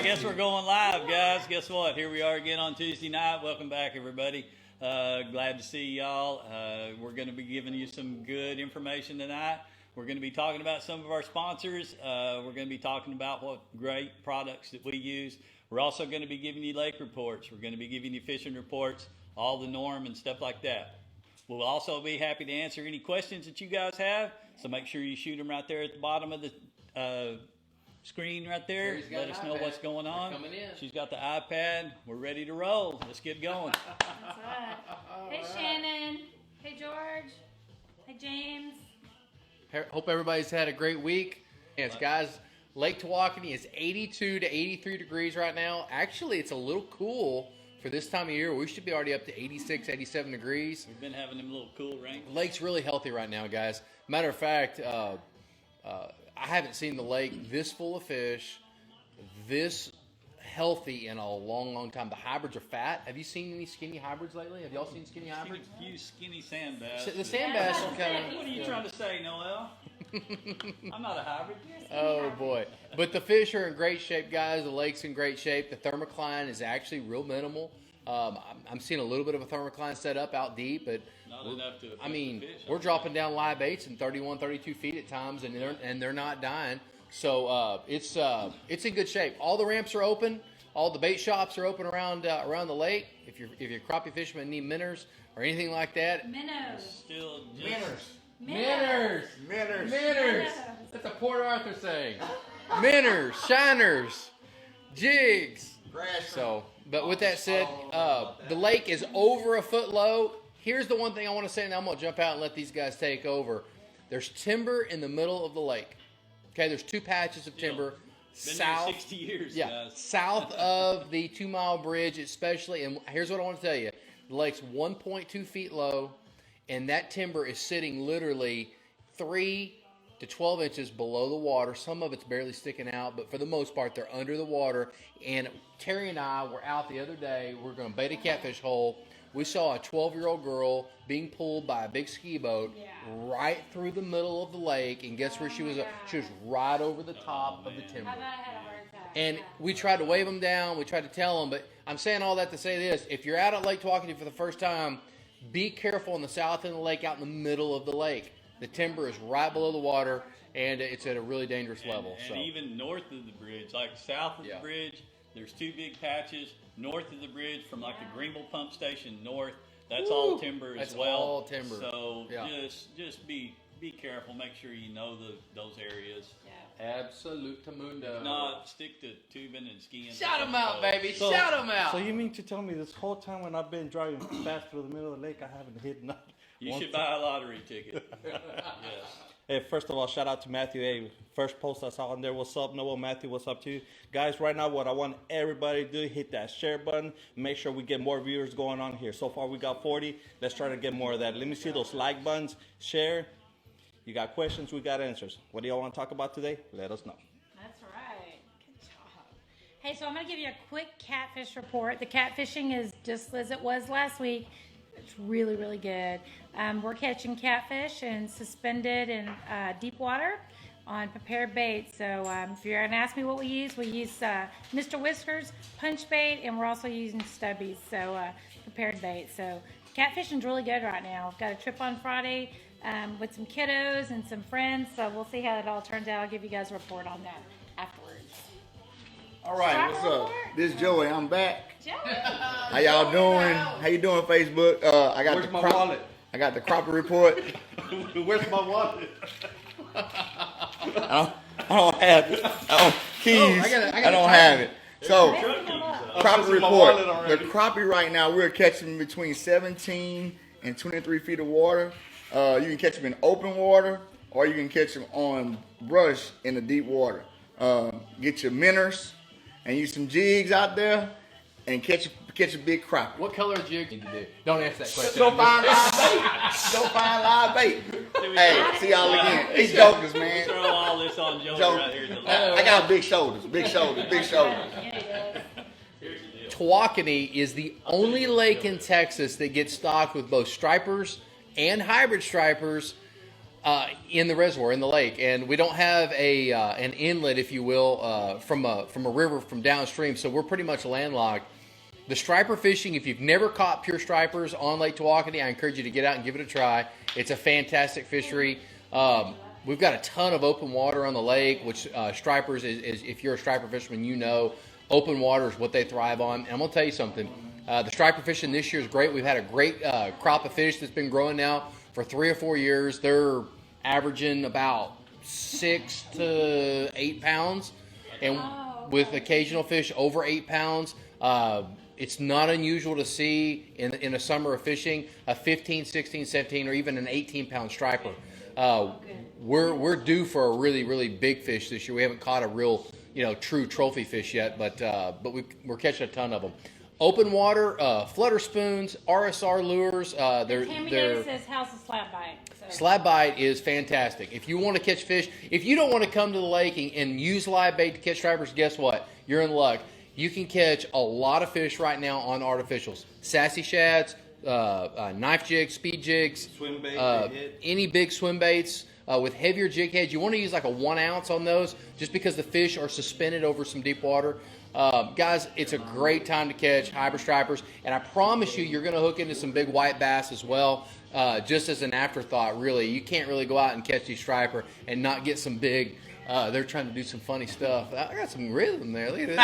guess we're going live, guys. Guess what? Here we are again on Tuesday night. Welcome back, everybody. Glad to see y'all. We're going to be giving you some good information tonight. We're going to be talking about some of our sponsors. We're going to be talking about what great products that we use. We're also going to be giving you lake reports. We're going to be giving you fishing reports, all the norm and stuff like that. We'll also be happy to answer any questions that you guys have. So make sure you shoot them right there at the bottom of the screen right there. Let us know what's going on. She's got the iPad. We're ready to roll. Let's get going. That's right. Hey, Shannon. Hey, George. Hey, James. Hope everybody's had a great week. Yes, guys, Lake Tawakoni is 82 to 83 degrees right now. Actually, it's a little cool for this time of year. We should be already up to 86, 87 degrees. We've been having them little cool rains. Lake's really healthy right now, guys. Matter of fact, I haven't seen the lake this full of fish, this healthy in a long, long time. The hybrids are fat. Have you seen any skinny hybrids lately? Have y'all seen skinny hybrids? A few skinny sand bass. The sand bass are kind of... What are you trying to say, Noel? I'm not a hybrid. Oh, boy. But the fish are in great shape, guys. The lake's in great shape. The thermocline is actually real minimal. I'm seeing a little bit of a thermocline set up out deep, but not enough to. I mean, we're dropping down live baits in 31, 32 feet at times, and they're not dying. So it's in good shape. All the ramps are open. All the bait shops are open around the lake. If you're crappie fishermen need minnows or anything like that. Minnows. Still just Minners. That's a Port Arthur saying. Minners, shiners, jigs. So, but with that said, the lake is over a foot low. Here's the one thing I want to say, and I'm going to jump out and let these guys take over. There's timber in the middle of the lake. Okay, there's two patches of timber. South, 60 years, guys. South of the 2 Mile Bridge, especially. And here's what I want to tell you: the lake's 1.2 feet low, and that timber is sitting literally 3 to 12 inches below the water. Some of it's barely sticking out, but for the most part, they're under the water. And Teri and I were out the other day. We're going to bait a catfish hole. We saw a 12-year-old girl being pulled by a big ski boat right through the middle of the lake. And guess where she was? She was right over the top of the timber. And we tried to wave them down. We tried to tell them. But I'm saying all that to say this. If you're out at Lake Tawakoni for the first time, be careful on the south end of the lake, out in the middle of the lake. The timber is right below the water, and it's at a really dangerous level. And even north of the bridge, like south of the bridge, there's two big patches. North of the bridge, from like the Greenville pump station north, that's all timber as well. That's all timber. So just be careful. Make sure you know those areas. Absolutamundo. If not, stick to tubing and skiing. Shout them out, baby. Shout them out. So you mean to tell me this whole time when I've been driving fast through the middle of the lake, I haven't hit nothing? You should buy a lottery ticket. Yes. Hey, first of all, shout out to Matthew. Hey, first post I saw on there. What's up, Noel? Matthew, what's up too? Guys, right now, what I want everybody to do, hit that share button. Make sure we get more viewers going on here. So far, we got 40. Let's try to get more of that. Let me see those like buttons. Share. You got questions, we got answers. What do y'all want to talk about today? Let us know. That's right. Good job. Hey, so I'm going to give you a quick catfish report. The catfishing is just as it was last week. It's really, really good. We're catching catfish and suspended in deep water on prepared bait. So if you're going to ask me what we use Mr. Whiskers, punch bait, and we're also using stubbies, so prepared bait. So catfishing's really good right now. I've got a trip on Friday with some kiddos and some friends, so we'll see how it all turns out. I'll give you guys a report on that afterwards. All right, what's up? This is Joey. I'm back. Joey. How y'all doing? How you doing, Facebook? Where's my wallet? I got the Crappie Report. Where's my wallet? I don't have it. Keys. I don't have it. So, Crappie Report. The crappie right now, we're catching between 17 and 23 feet of water. You can catch them in open water, or you can catch them on brush in the deep water. Get your minnows and use some jigs out there and catch a big crappie. What color jig need to do? Don't answer that question. Go find live bait. Go find live bait. Hey, see y'all again. These jokers, man. Throw all this on Joey right here. I got big shoulders. Big shoulders. Big shoulders. Tawakoni is the only lake in Texas that gets stocked with both stripers and hybrid stripers in the reservoir, in the lake, and we don't have a an inlet, if you will, from a river from downstream, so we're pretty much landlocked. The striper fishing, if you've never caught pure stripers on Lake Tawakoni, I encourage you to get out and give it a try. It's a fantastic fishery. We've got a ton of open water on the lake, which stripers is if you're a striper fisherman, you know open water is what they thrive on. And I'm going to tell you something. The striper fishing this year is great. We've had a great crop of fish that's been growing now for 3 or 4 years. They're averaging about 6 to 8 pounds, and with occasional fish over 8 pounds. It's not unusual to see in a summer of fishing a 15, 16, 17, or even an 18-pound striper. We're due for a really, really big fish this year. We haven't caught a real, true trophy fish yet, but we're catching a ton of them. Open water, flutter spoons, RSR lures. Tammy Davis says, how's the slab bite? So. Slab bite is fantastic. If you want to catch fish, if you don't want to come to the lake and use live bait to catch stripers, guess what? You're in luck. You can catch a lot of fish right now on artificials. Sassy shads, knife jigs, speed jigs, Swim bait, any big swim baits with heavier jig heads. You want to use like a 1 ounce on those just because the fish are suspended over some deep water. Guys, it's a great time to catch hybrid stripers, and I promise you, you're going to hook into some big white bass as well, just as an afterthought, really. You can't really go out and catch these striper and not get some big... they're trying to do some funny stuff. I got some rhythm there. Look at this.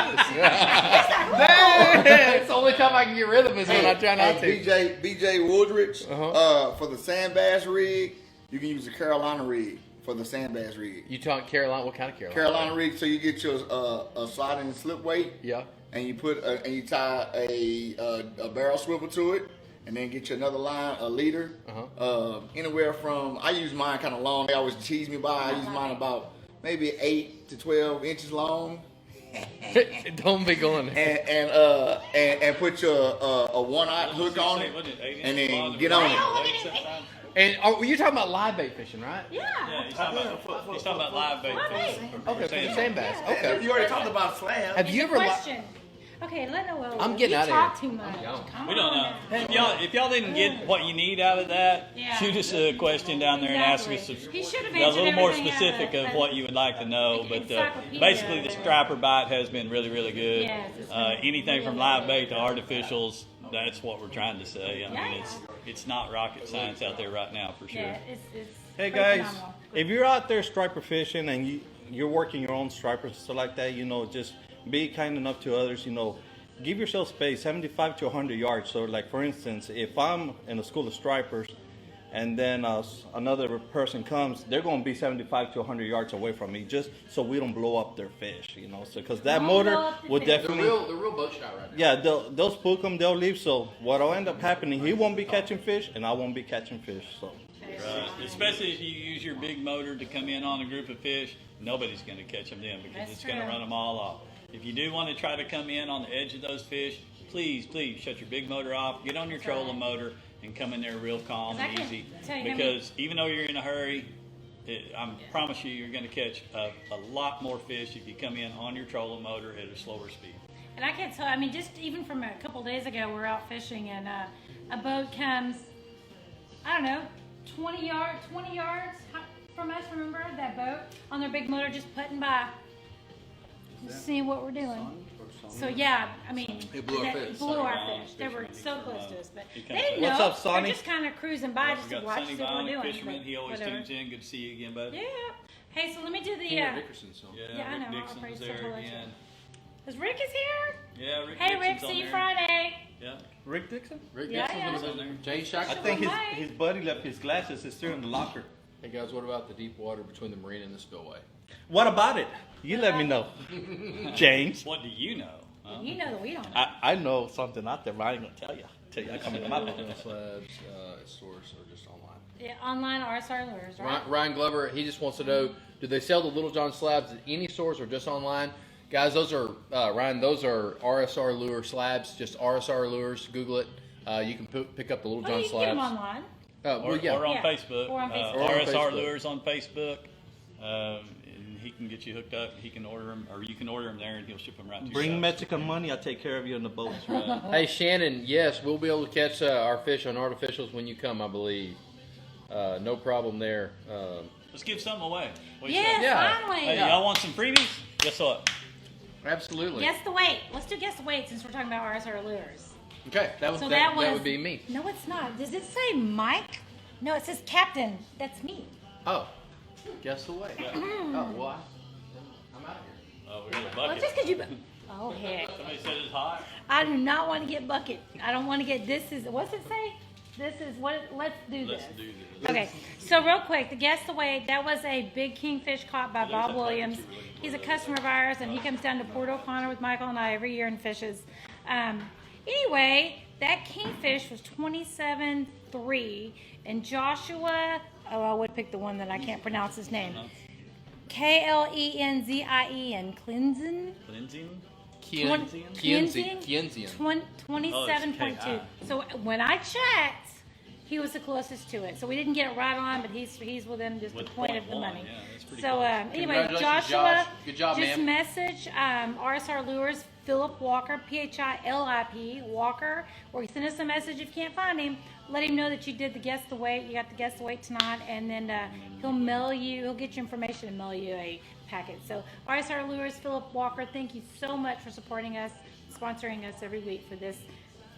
It's the only time I can get rhythm is when I try not to. BJ Woodridge, for the sand bass rig, you can use the Carolina rig for the sand bass rig. You talk Carolina? What kind of Carolina? Carolina rig. So you get your a sliding slip weight. Yeah. And you you tie a barrel swivel to it. And then get you another line, a leader. Anywhere from, I use mine kind of long. They always tease me by. I use mine about maybe 8 to 12 inches long. Don't be going there. And put your a 1/0 hook on it, and then get on it. And you're talking about live bait fishing, right? Yeah. He's talking about live bait fishing. Okay, for the sand bass. Okay. You already talked about slab. Have you ever? Question. Okay, let Noel. I'm getting out of talk here. too much. Come We don't on know. now. If y'all didn't get what you need out of that, Yeah. shoot us a question down there and ask us He should have a answered little more everything specific of what you would like to know. But encyclopedia basically, the there. striper bite has been really, really good. Yes, it's been Anything from really live bait to artificials, that's what we're trying to say. I mean, it's not rocket science out there right now for sure. Yeah, it's Hey pretty guys, phenomenal. if you're out there striper fishing and you're working your own stripers and stuff like that, just be kind enough to others, give yourself space, 75 to 100 yards. So like for instance, if I'm in a school of stripers and then another person comes, they're going to be 75 to 100 yards away from me just so we don't blow up their fish, so because that Don't motor blow up the will fish. definitely... The real boat shot right now. Yeah, they'll spook them, they'll leave. So what'll end up happening, he won't be catching fish and I won't be catching fish. So Right. Especially if you use your big motor to come in on a group of fish, nobody's going to catch them then because That's it's going to true. run them all off. If you do want to try to come in on the edge of those fish, please shut your big motor off, get on your trolling motor, and come in there real calm and easy. Because even though you're in a hurry, I promise you're going to catch a lot more fish if you come in on your trolling motor at a slower speed. And I can't tell, just even from a couple days ago, we were out fishing and a boat comes, I don't know, 20 yards from us, remember? That boat on their big motor just putting by, just seeing what we're doing. So yeah, It blew our fish. Blew our fish. They were so close to us, but they comes didn't What's know. up, Sonny? They're just kind of cruising by just We to got watch Sonny see what we're Violent, doing. fisherman. but He always whatever. tunes in. Good to see you again, bud. Yeah. Hey, so let me do the. Dickerson's on. Yeah, Yeah, I know. Rick I'll praise Dixon's the there Lord. again. Is Rick is here? Yeah, Rick Hey, Dixon's Rick, on see you there. Friday. Yeah. Rick Dixon? Rick Yeah, Dixon yeah. was on there. Jane Shack. I think Bye. his buddy left his glasses. It's still in the locker. Hey guys, what about the deep water between the marina and the spillway? What about it? You let me know, James. What do you know? Huh? You know that we don't know. I know something out there, but I ain't gonna tell you. I come into my business. Slabs, stores or just online. Yeah, online RSR lures, right? Ryan Glover, he just wants to know, do they sell the Littlejohn slabs at any stores or just online? Guys, those are, Ryan, those are RSR lure slabs, just RSR lures. Google it. You can pick up the Well, Littlejohn you can get them slabs. online. Or on Yeah. Facebook. Or on Facebook. Or on RSR Facebook. Lures on Facebook. And he can get you hooked up. He can order them, or you can order them there, and he'll ship them right to Bring you. Mexican money. I'll take care of you on the boat. Hey, Shannon, yes, we'll be able to catch our fish on artificials when you come, I believe. No problem there. Let's give something away. What do you Yes, say? Yeah. finally. Hey, y'all want some freebies? Guess what? Absolutely. Guess the weight. Let's do guess the weight since we're talking about RSR lures. Okay, that So would that was that would be me. No, it's not. Does it say Mike? No, it says Captain. That's me. Oh, guess the way. Oh, well, I'm out of here. Oh, we got a Well, bucket. just because you. Oh heck! Somebody said it's hot. I do not want to get bucket. I don't want to get. This is. What's it say? This is what. Let's do this. Let's do this. Okay, so real quick, the guess the weight, that was a big kingfish caught by Bob that Williams. bucket you really He's a customer of ours, and he comes down to Port O'Connor with Michael and I every year and fishes. Anyway, that kingfish was 27.3, and Joshua, I would pick the one that I can't pronounce his name. Klenzien, Cleansen? Cleansing? Kienzian. 27.2. So when I checked, he was the closest to it. So we didn't get it right on, but he's within just With a point of the 0.1, money. yeah, that's pretty So close. anyway, Congratulations, Joshua, Josh. Good job, just man. message RSR Lures, Philip Walker, PHILIP Walker, or you send us a message if you can't find him. Let him know that you did the guess the weight. You got the guess the weight tonight, and then he'll mail you. He'll get you information and mail you a packet. So RSR Lures, Philip Walker, thank you so much for supporting us, sponsoring us every week for this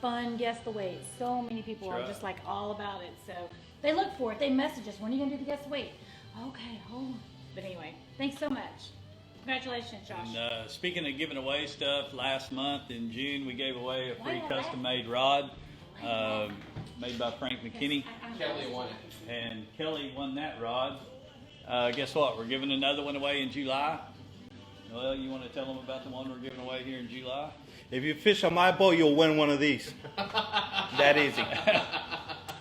fun guess the weight. So many people are Sure. just like all about it. So they look for it. They message us. When are you gonna do the guess the weight? Okay, hold on. But anyway, thanks so much. Congratulations, Josh. And speaking of giving away stuff, last month in June we gave away a free Wow. custom-made rod made by Frank Mckinney, Kelly won it. and Kelly won that rod. Guess what? We're giving another one away in July. Noel, you want to tell them about the one we're giving away here in July? If you fish on my boat, you'll win one of these. That easy.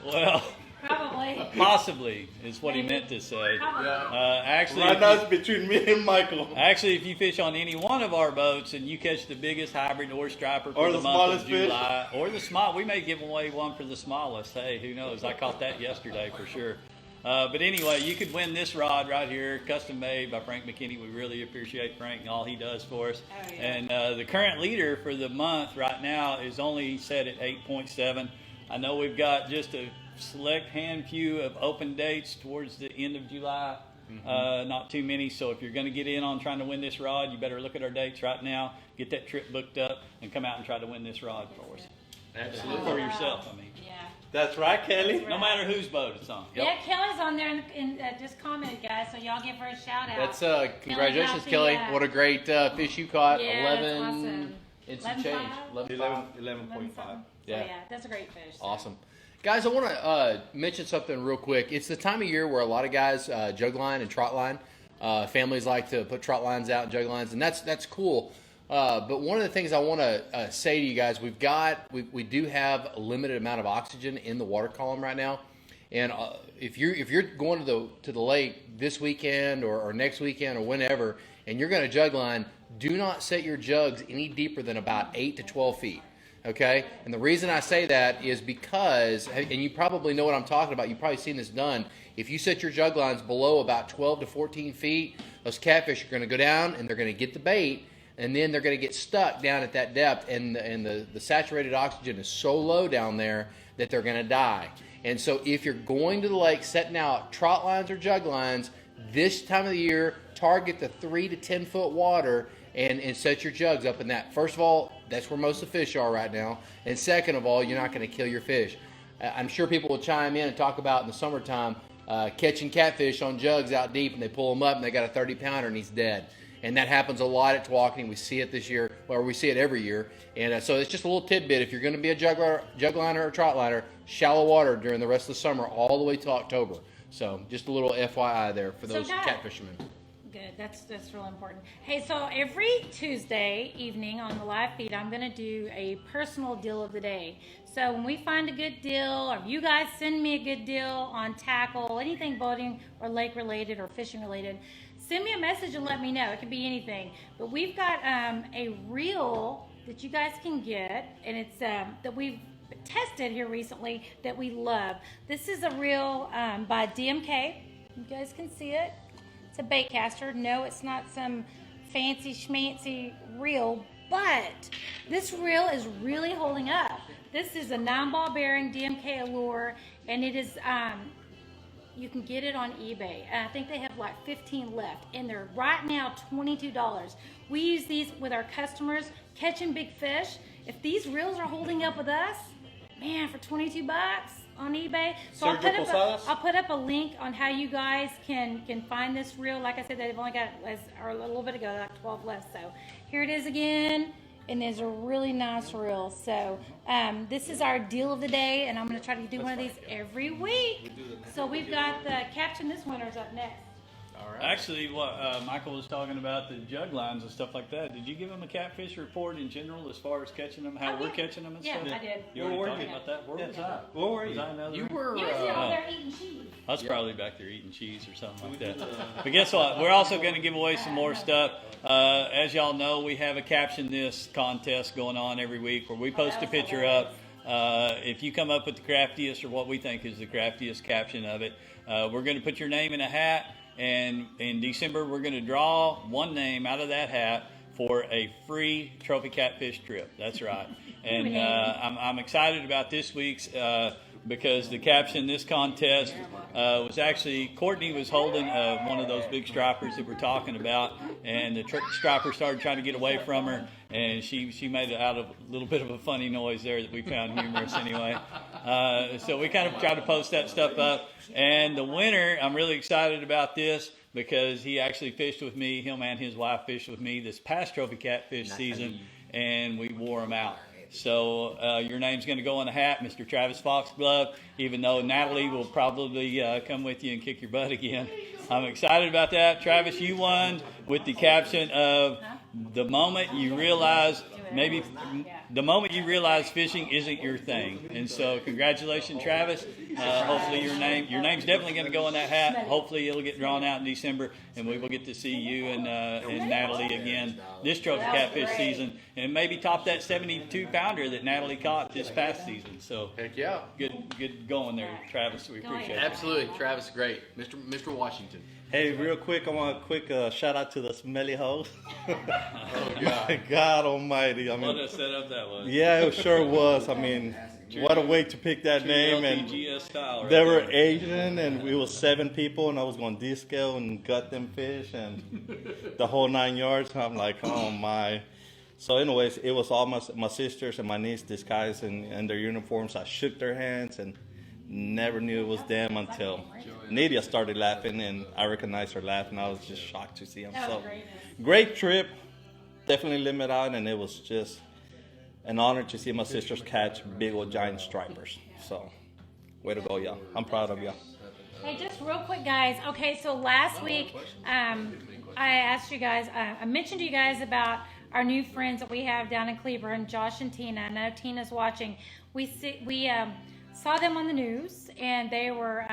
Well, Probably. possibly is what he meant to say. Probably. Actually, Right if now you- it's between me and Michael. Actually, if you fish on any one of our boats and you catch the biggest hybrid or striper for Or the the month of smallest fish. July, or the small, we may give away one for the smallest. Hey, who knows? I caught that yesterday for sure. But anyway, you could win this rod right here, custom made by Frank Mckinney. We really appreciate Frank and all he does for us. Oh, yeah. And the current leader for the month right now is only set at 8.7. I know we've got just a select few of open dates towards the end of July. Not too many, so if you're going to get in on trying to win this rod, you better look at our dates right now, get that trip booked up, and come out and try to win this rod for us. Absolutely. For yourself, I mean. Yeah. That's right, Kelly. No matter whose boat it's on. Yeah, Kelly's on there and just commented, guys, so y'all give her a shout out. That's congratulations, Happy, Kelly. What a great fish you caught. Yeah, that's 11 awesome. and some 11.5? change. 11.5. 11.5. So, Yeah. yeah, that's a great fish. So. Awesome. Guys, I want to mention something real quick. It's the time of year where a lot of guys jug line and trot line. Families like to put trot lines out and jug lines, and that's cool. But one of the things I want to say to you guys, we do have a limited amount of oxygen in the water column right now, and if you're going to the lake this weekend or next weekend or whenever, and you're going to jug line, do not set your jugs any deeper than about 8 to 12 feet. Okay, and the reason I say that is because, and you probably know what I'm talking about, you've probably seen this done, if you set your jug lines below about 12 to 14 feet, those catfish are going to go down and they're going to get the bait, and then they're going to get stuck down at that depth, and the saturated oxygen is so low down there that they're going to die. And so if you're going to the lake setting out trot lines or jug lines, this time of the year, target the 3 to 10 foot water and set your jugs up in that. First of all, that's where most of the fish are right now. And second of all, you're not going to kill your fish. I'm sure people will chime in and talk about in the summertime catching catfish on jugs out deep, and they pull them up and they got a 30 pounder and he's dead. And that happens a lot at TWOK. We see it this year, or we see it every year. And so it's just a little tidbit. If you're going to be a jug liner or trot liner, shallow water during the rest of the summer all the way to October. So just a little FYI there for those cat fishermen. Good. That's really important. Hey, so every Tuesday evening on the live feed, I'm going to do a personal deal of the day. So when we find a good deal, or you guys send me a good deal on tackle, anything boating or lake related or fishing related, send me a message and let me know. It could be anything. But we've got a reel that you guys can get, and it's that we've tested here recently that we love. This is a reel by DMK. You guys can see it. It's a baitcaster. No, it's not some fancy schmancy reel, but this reel is really holding up. This is a 9-ball bearing DMK lure, and it is you can get it on eBay. And I think they have like 15 left, and they're right now $22. We use these with our customers catching big fish. If these reels are holding up with us, man, for 22 bucks on eBay. So I'll put up a link on how you guys can find this reel. Like I said, they've only got, or a little bit ago, like 12 left. So here it is again, and there's a really nice reel. So this is our deal of the day, and I'm going to try to do one of these every week. So we've got the caption this winter's up next. All right. Actually, what Michael was talking about, the jug lines and stuff like that. Did you give him a catfish report in general as far as catching them, how we're catching them and stuff? Yeah, I did. You already talking about that? Where was I? Where were you? Was I in the other You room? were. You was over there eating cheese. I was probably back there eating cheese or something like that. But guess what? We're also going to give away some more stuff. As y'all know, we have a Caption This contest going on every week where we post a picture up. If you come up with the craftiest or what we think is the craftiest caption of it, we're going to put your name in a hat. And in December, we're going to draw one name out of that hat for a free trophy catfish trip. That's right. And I'm excited about this week's because the caption this contest was actually, Courtney was holding one of those big stripers that we're talking about, and the striper started trying to get away from her, and she made it out of a little bit of a funny noise there that we found humorous anyway. So we kind of tried to post that stuff up. And the winner, I'm really excited about this because he actually fished with me, him and his wife fished with me this past trophy catfish season, and we wore them out. So your name's going to go in the hat, Mr. Travis Foxglove, even though Natalie will probably come with you and kick your butt again. I'm excited about that. Travis, you won with the caption of the moment you realize fishing isn't your thing. And so congratulations, Travis. Hopefully your name's definitely going to go in that hat. Hopefully it'll get drawn out in December, and we will get to see you and Natalie again this trophy catfish season, and maybe top that 72-pounder that Natalie caught this past season. So Heck yeah. Good going there, Travis. We appreciate it. Absolutely. Travis, great. Mr. Washington. Hey, real quick, I want a quick shout out to the smelly hose. Oh, God. My God almighty. I mean, What a setup that was. yeah, it sure was. I mean, what a way to pick that name. And LTGS style right they were there. Asian, and we was 7 people, and I was going disco and gut them fish and the whole 9 yards. I'm like, oh my. So anyways, it was all my sisters and my niece disguised in their uniforms. I shook their hands and never knew it was them until Nadia started laughing, and I recognized her laugh, and I was just shocked to see them. So great trip, definitely limit out, and it was just an honor to see my sisters catch big old giant stripers. So way to go, y'all. I'm proud of y'all. Hey, just real quick, guys. Okay, so last week, I asked you guys, I mentioned to you guys about our new friends that we have down in Cleveland, Josh and Tina. I know Tina's watching. We saw them on the news, and they were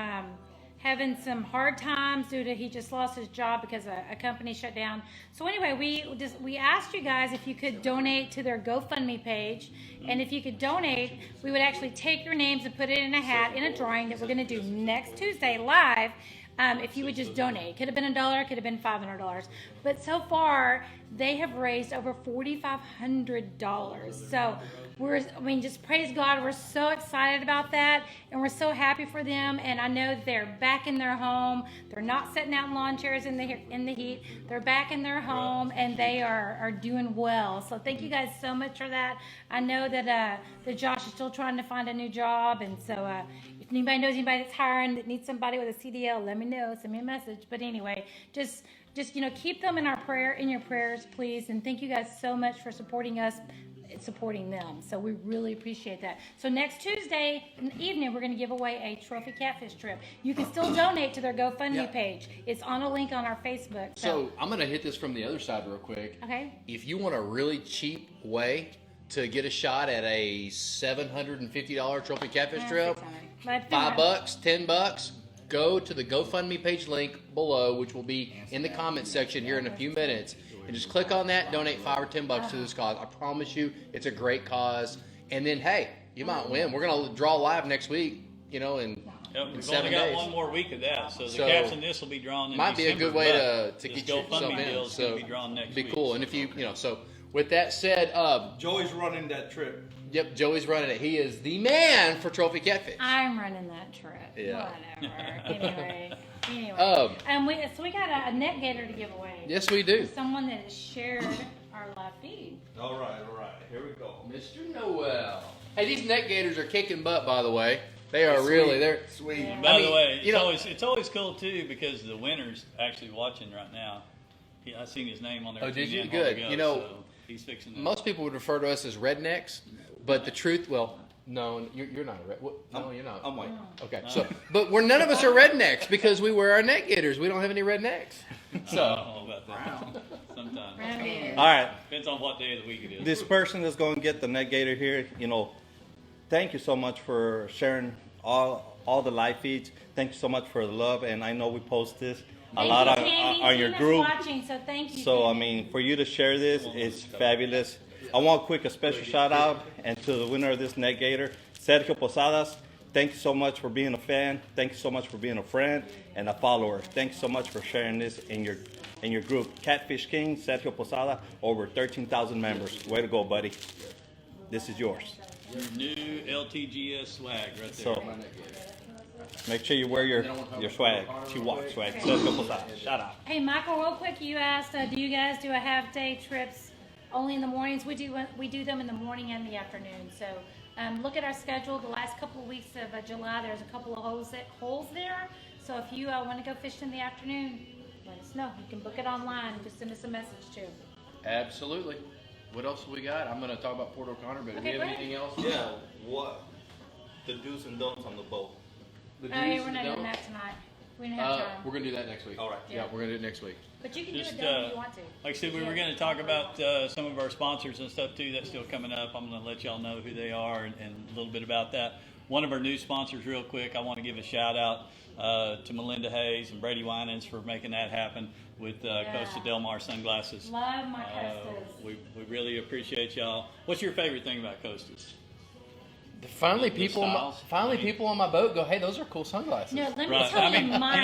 having some hard times due to he just lost his job because a company shut down. So anyway, we asked you guys if you could donate to their GoFundMe page, and if you could donate, we would actually take your names and put it in a hat in a drawing that we're going to do next Tuesday live. If you would just donate. It could have been $1, could have been $500. But so far, they have raised over $4,500. So just praise God. We're so excited about that, and we're so happy for them. And I know they're back in their home. They're not sitting out in lawn chairs in the heat. They're back in their home, and they are doing well. So thank you guys so much for that. I know that Josh is still trying to find a new job, and so if anybody knows anybody that's hiring that needs somebody with a CDL, let me know. Send me a message. But anyway, just keep them in your prayers, please. And thank you guys so much for supporting us, supporting them. So we really appreciate that. So next Tuesday evening, we're going to give away a trophy catfish trip. You can still donate to their GoFundMe page. It's on a link on our Facebook. So I'm going to hit this from the other side real quick. Okay. If you want a really cheap way to get a shot at a $750 trophy catfish trip, $5, $10, go to the GoFundMe page link below, which will be in the comment section here in a few minutes, and just click on that, donate $5 or $10 to this cause. I promise you, it's a great cause. And then, hey, you might win. We're going to draw live next week, in We've 7 only days. got one more week of that, so the So, caption this will be drawn in might be a December, good way but to this get yourself GoFundMe in. deal is So going to be drawn next be week. cool. And if so with that said, Joey's running that trip. Yep, Joey's running it. He is the man for trophy catfish. I'm running that trip. Yeah. Whatever. Anyway. We got a net gator to give away. Yes, we do. Someone that has shared our live feed. All right. Here we go. Mr. Noel. Hey, these net gators are kicking butt, by the way. They are really, they're sweet. Yeah. By the way, you know, it's always cool too because the winner's actually watching right now. I seen his name on there. Oh, did you? again, Good. ago, You know, so he's fixing that. most people would refer to us as rednecks, but the truth, well, no, you're not a red. No, you're not. I'm white. Okay, so, but none of us are rednecks because we wear our net gaiters. We don't have any rednecks. I don't So, know about that. Sometimes. All right. Depends on what day of the week it is. This person is going to get the net gator here. Thank you so much for sharing all the live feeds. Thank you so much for the love, and I know we post this a lot on your group. Watching, so thank you. So I Tammy. mean, for you to share this, it's fabulous. I want a special shout out and to the winner of this net gator, Sergio Posadas. Thank you so much for being a fan. Thank you so much for being a friend and a follower. Thank you so much for sharing this in your group. Catfish King, Sergio Posada, over 13,000 members. Way to go, buddy. This is yours. Your new LTGS swag right there. So make sure you wear your swag, TWOK swag. Sergio Posada. Shout out. Hey, Michael, real quick, you asked, do you guys do a half-day trips only in the mornings? We do them in the morning and the afternoon. So look at our schedule. The last couple of weeks of July, there's a couple of holes there. So if you want to go fish in the afternoon, let us know. You can book it online. Just send us a message too. absolutely. What else have we got? I'm going to talk about Port O'Connor, but do we have great. anything else? Yeah, what? The do's and don'ts on the boat. The Oh, yeah, do's we're and not doing don'ts? that tonight. We didn't have time. We're going to do that next week. All right. Yeah, we're going to do it next week. But you can Just, do it done if you want to. Like I said, we were going to talk about some of our sponsors and stuff too. That's still coming up. I'm going to let y'all know who they are and a little bit about that. One of our new sponsors, real quick, I want to give a shout out to Melinda Hayes and Brady Winans for making that happen with Costa del Mar Sunglasses. Love my Costas. We really appreciate y'all. What's your favorite thing about Costas? Finally, The people on my boat go, hey, those are cool sunglasses. No, let me Right. tell you mine.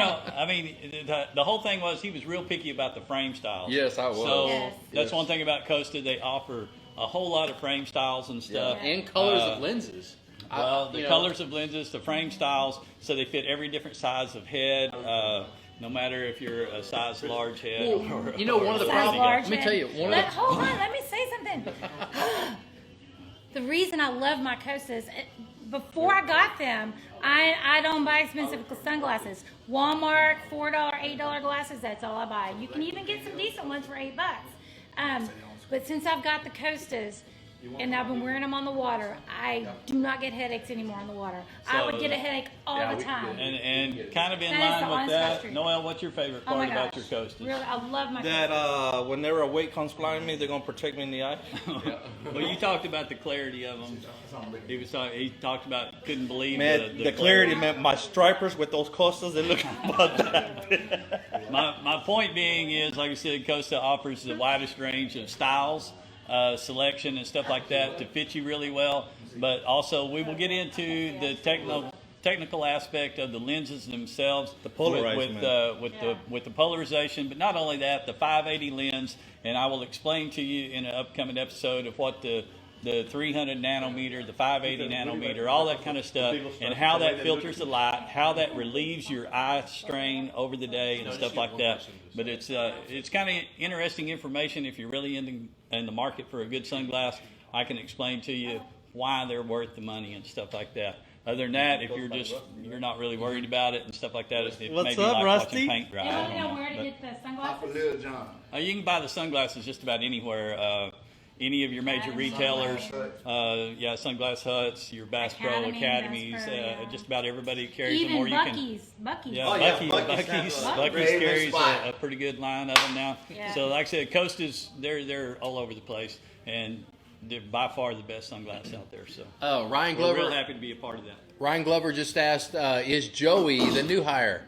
The whole thing was he was real picky about the frame styles. Yes, I was. So Yes. that's one thing about Costa. They offer a whole lot of frame styles and stuff. And colors of lenses. Well, the colors of lenses, the frame styles, so they fit every different size of head. No matter if you're a size large head or one of the Size problems. large Let me head. tell you, Hold on, let me say something. The reason I love my Costas, before I got them, I don't buy expensive sunglasses. Walmart, $4, $8 glasses, that's all I buy. You can even get some decent ones for $8. But since I've got the Costas, and I've been wearing them on the water, I do not get headaches anymore on the water. I would get a headache all the time. And kind of in That is the line with honest that, truth. Noel, what's your favorite Oh my part about your gosh. Costas? Really, I love my That Costas. whenever a weight comes flying me, they're gonna protect me in the eye. Well, you talked about the clarity of them. He talked about couldn't believe Man, the clarity, man. My stripers with those Costas, they look about that. My point being is, like I said, Costa offers the widest range of styles, selection, and stuff like that to fit you really well. But also, we will get into the technical aspect of the lenses themselves, The polarization, with the polarization. But not only that, the 580 lens, and I will explain to you in an upcoming episode of what the 300 nanometer, the 580 nanometer, all that kind of stuff, and how that filters the light, how that relieves your eye strain over the day and stuff like that. But it's kind of interesting information if you're really in the market for a good sunglass. I can explain to you why they're worth the money and stuff like that. Other than that, if you're not really worried about it and stuff like that, it What's may be up, like Rusty? watching paint dry. You I want to don't know know. where to But, get the For sunglasses? Littlejohn. you can buy the sunglasses just about anywhere. Any of your major retailers, Sunglass Huts, your Bass Pro Academy, Academies, Bass Pro, yeah. just about everybody carries them. Even Or you can, Buc-ee's. yeah, Oh, yeah, Buc-ee's Buc-ee's carries Raven spot. a pretty good line of them now. Yeah. So, like I said, Costa's they're all over the place, and they're by far the best sunglasses out there. So, Ryan we're real Glover. happy to be a part of that. Ryan Glover just asked, is Joey the new hire?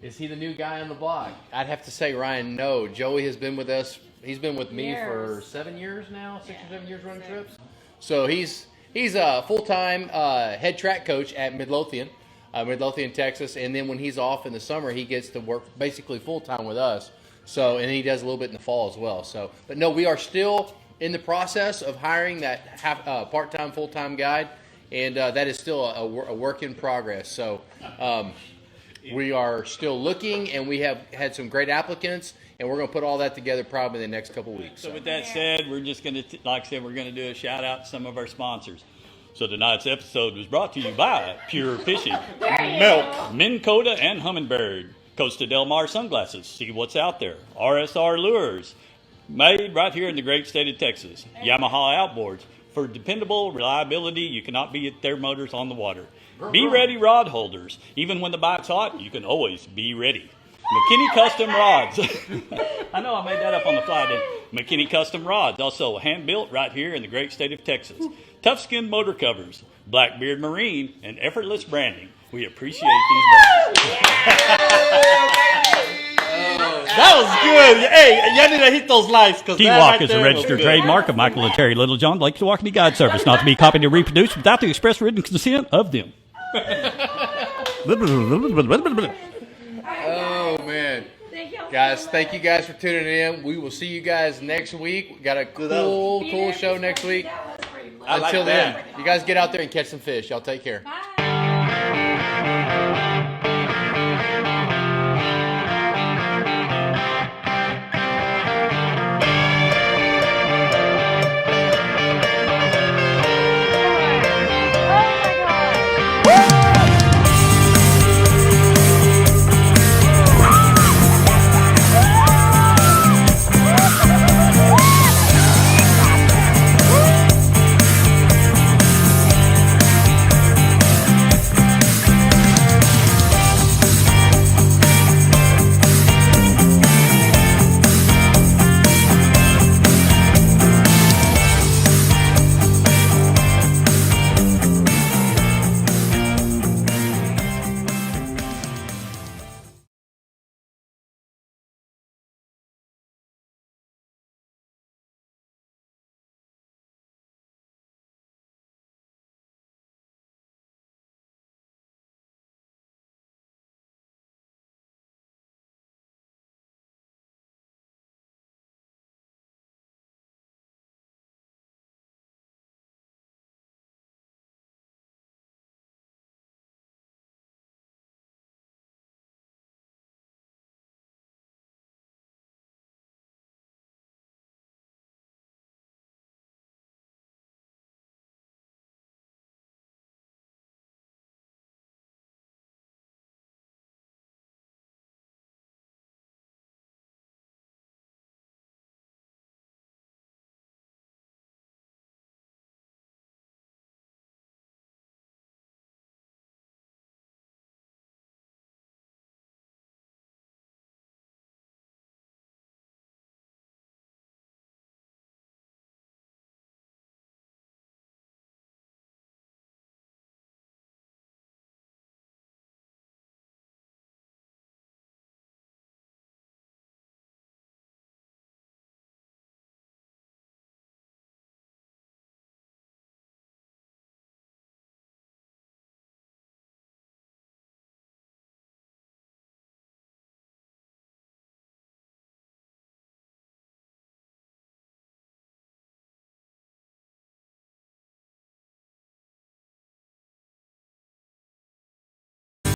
Is he the new guy on the block? I'd have to say, Ryan, no. Joey has been with us. He's been with me for 7 years now, 6 or 7 years running trips. So he's a full-time head track coach at Midlothian, Texas. And then when he's off in the summer, he gets to work basically full-time with us. So, and he does a little bit in the fall as well. So, but no, we are still in the process of hiring that part-time, full-time guide, and that is still a work in progress. So we are still looking, and we have had some great applicants, and we're going to put all that together probably in the next couple weeks. So with that said, we're just going to, like I said, we're going to do a shout out to some of our sponsors. So tonight's episode was brought to you by Pure Fishing, Milk, Minn Kota and Humminbird, Costa del Mar Sunglasses, see what's out there, RSR Lures, made right here in the great state of Texas, Yamaha Outboards, for dependable reliability, you cannot beat their motors on the water. Be Ready rod holders, even when the bite's hot, you can always be ready. Mckinney Custom Rods. I know I made that up on the fly, didn't I? Mckinney Custom Rods, also hand-built right here in the great state of Texas. Tough Skin Motor Covers, Blackbeard Marine, and Effortless Branding. We appreciate these brands. That was good. Hey, y'all need to hit those likes. TWOK is a registered trademark of Michael and Teri Littlejohn, LAKE TAWAKONI Guide Service, not to be copied or reproduced without the express written consent of them. Oh, man. Guys, thank you guys for tuning in. We will see you guys next week. We got a cool show next week. Until then, you guys get out there and catch some fish. Y'all take care. Bye.